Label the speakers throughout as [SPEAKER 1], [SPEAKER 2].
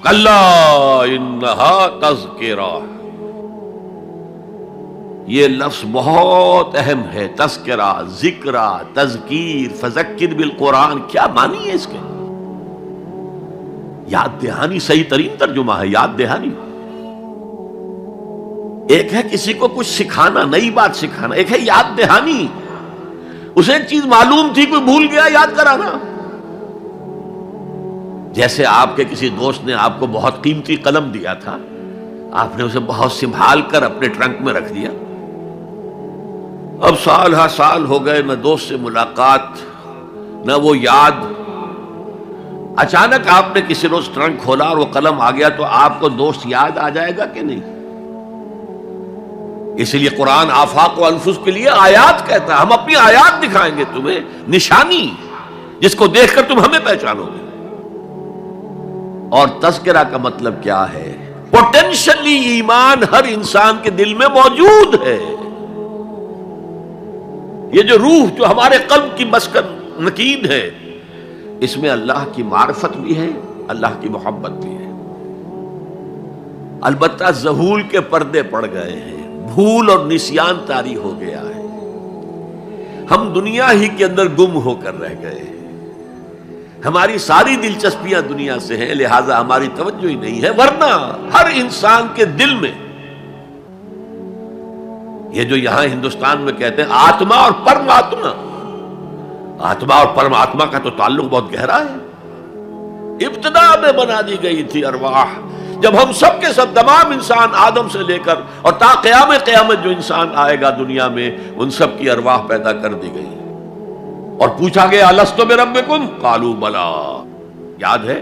[SPEAKER 1] کلا انہا تذکرہ، یہ لفظ بہت اہم ہے. تذکرہ، ذکرہ، تذکیر، فذکر بالقرآن، کیا معنی ہے اس کے؟ یاد دہانی صحیح ترین ترجمہ ہے، یاد دہانی. ایک ہے کسی کو کچھ سکھانا، نئی بات سکھانا، ایک ہے یاد دہانی. اسے ایک چیز معلوم تھی، کوئی بھول گیا، یاد کرانا. جیسے آپ کے کسی دوست نے آپ کو بہت قیمتی قلم دیا تھا، آپ نے اسے بہت سنبھال کر اپنے ٹرنک میں رکھ دیا. اب سال ہا سال ہو گئے، نہ دوست سے ملاقات، نہ وہ یاد. اچانک آپ نے کسی روز ٹرنک کھولا اور وہ قلم آ گیا، تو آپ کو دوست یاد آ جائے گا کہ نہیں؟ اس لیے قرآن آفاق و انفس کے لیے آیات کہتا ہے. ہم اپنی آیات دکھائیں گے تمہیں، نشانی جس کو دیکھ کر تم ہمیں پہچانو گے. اور تذکرہ کا مطلب کیا ہے؟ پوٹینشلی ایمان ہر انسان کے دل میں موجود ہے. یہ جو روح جو ہمارے قلب کی مسکن نکید ہے، اس میں اللہ کی معرفت بھی ہے، اللہ کی محبت بھی ہے. البتہ ذہول کے پردے پڑ گئے ہیں، بھول اور نسیان طاری ہو گیا ہے. ہم دنیا ہی کے اندر گم ہو کر رہ گئے ہیں. ہماری ساری دلچسپیاں دنیا سے ہیں، لہذا ہماری توجہ ہی نہیں ہے. ورنہ ہر انسان کے دل میں یہ جو یہاں ہندوستان میں کہتے ہیں آتما اور پرماتما، آتما اور پرماتما کا تو تعلق بہت گہرا ہے. ابتدا میں بنا دی گئی تھی ارواح، جب ہم سب کے سب تمام انسان آدم سے لے کر اور تا قیامت جو انسان آئے گا دنیا میں، ان سب کی ارواح پیدا کر دی گئی. اور پوچھا گیا الستو بربکم قالوا بلا، یاد ہے؟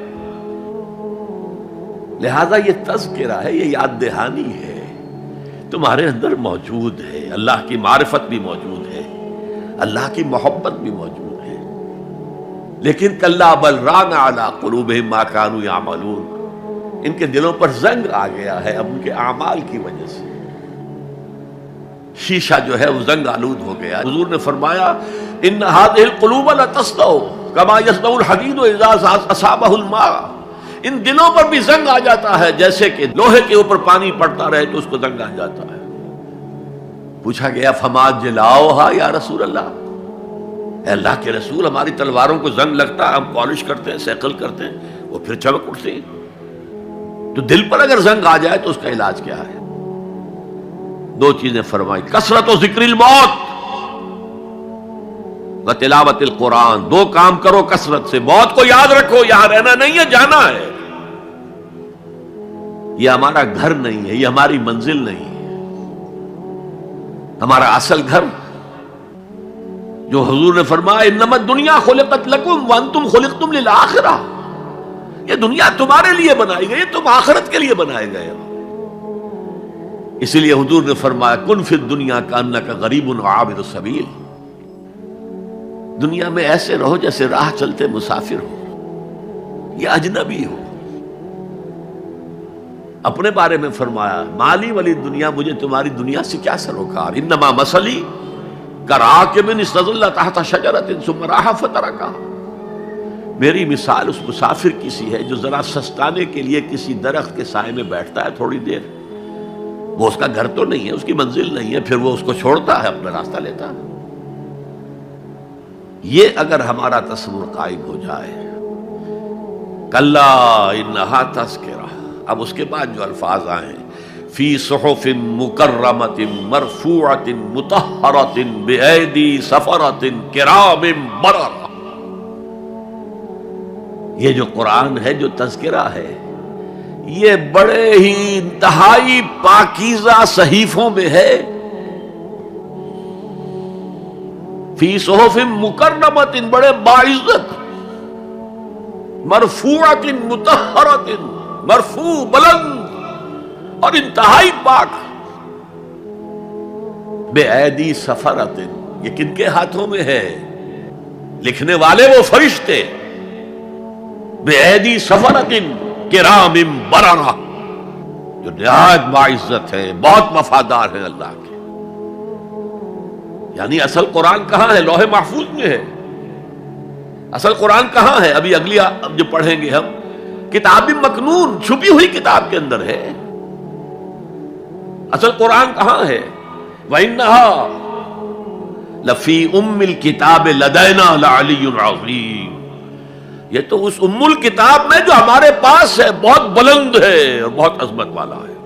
[SPEAKER 1] لہذا یہ تذکرہ ہے، یہ یاد دہانی ہے، تمہارے اندر موجود ہے. اللہ کی معرفت بھی موجود ہے، اللہ کی محبت بھی موجود ہے. لیکن کلا بل ران علی قلوبہم ما کانوا یعملون، ان کے دلوں پر زنگ آ گیا ہے اب ان کے اعمال کی وجہ سے. شیشہ جو ہے وہ زنگ آلود ہو گیا. حضور نے فرمایا ان هذه القلوب لتصدع كما يصدع الحديد اذا اصابه الماء، ان دلوں پر بھی زنگ آ جاتا ہے جیسے کہ لوہے کے اوپر پانی پڑتا رہے تو اس کو زنگ آ جاتا ہے. پوچھا گیا فما جلاؤها یا رسول اللہ، اے اللہ کے رسول ہماری تلواروں کو زنگ لگتا ہے، ہم پالش کرتے ہیں، سیکل کرتے ہیں، وہ پھر چمک اٹھتی ہیں. تو دل پر اگر زنگ آ جائے تو اس کا علاج کیا ہے؟ دو چیزیں فرمائی، کثرت و ذکر الموت و تلاوت القرآن. دو کام کرو کثرت سے، موت کو یاد رکھو، یہاں رہنا نہیں ہے، جانا ہے. یہ ہمارا گھر نہیں ہے، یہ ہماری منزل نہیں ہے. ہمارا اصل گھر جو حضور نے فرمایا انما الدنیا خلقت لکم وانتم خلقتم للآخرہ، یہ دنیا تمہارے لیے بنائی گئی، تم آخرت کے لیے بنائے گئے ہو. اسی لیے حضور نے فرمایا کن فی الدنیا کانک غریب وعابر السبیل، دنیا میں ایسے رہو جیسے راہ چلتے مسافر ہو یا اجنبی ہو. اپنے بارے میں فرمایا مالی ولی دنیا، مجھے تمہاری دنیا سے کیا سروکار، انما مثلی کراکب استظل تحت شجرۃ ثم راح فترکھا، میری مثال اس مسافر کی سی ہے جو ذرا سستانے کے لیے کسی درخت کے سائے میں بیٹھتا ہے تھوڑی دیر. وہ اس کا گھر تو نہیں ہے، اس کی منزل نہیں ہے، پھر وہ اس کو چھوڑتا ہے، اپنا راستہ لیتا ہے. یہ اگر ہمارا تصور قائم ہو جائے، کلا انہا تذکرہ. اب اس کے بعد جو الفاظ آئے فی صحف مکرمۃ مرفوعۃ مطہرۃ بایدی سفرۃ کرام بررہ، یہ جو قرآن ہے، جو تذکرہ ہے، یہ بڑے ہی انتہائی پاکیزہ صحیفوں میں ہے. فی صحف مکرمۃ، بڑے باعزت، مرفوعۃ مطہرۃ، مرفوع بلند اور انتہائی پاک. بے ایدی سفرۃ، یہ کن کے ہاتھوں میں ہے؟ لکھنے والے وہ فرشتے. بے ایدی سفرۃ کرام بررہ، جو نہایت باعزت ہے، بہت وفادار ہیں اللہ کے. یعنی اصل قرآن کہاں ہے؟ لوح محفوظ میں ہے. اصل قرآن کہاں ہے؟ ابھی اگلی جو پڑھیں گے ہم کتاب مکنون چھپی ہوئی کتاب کے اندر ہے. اصل قرآن کہاں ہے؟ وَإِنَّهَا لَفِي أُمِّ الْكِتَابِ لَدَيْنَا لَعَلِيٌّ عَظِيمٌ. یہ تو اس ام الکتاب میں جو ہمارے پاس ہے بہت بلند ہے اور بہت عظمت والا ہے.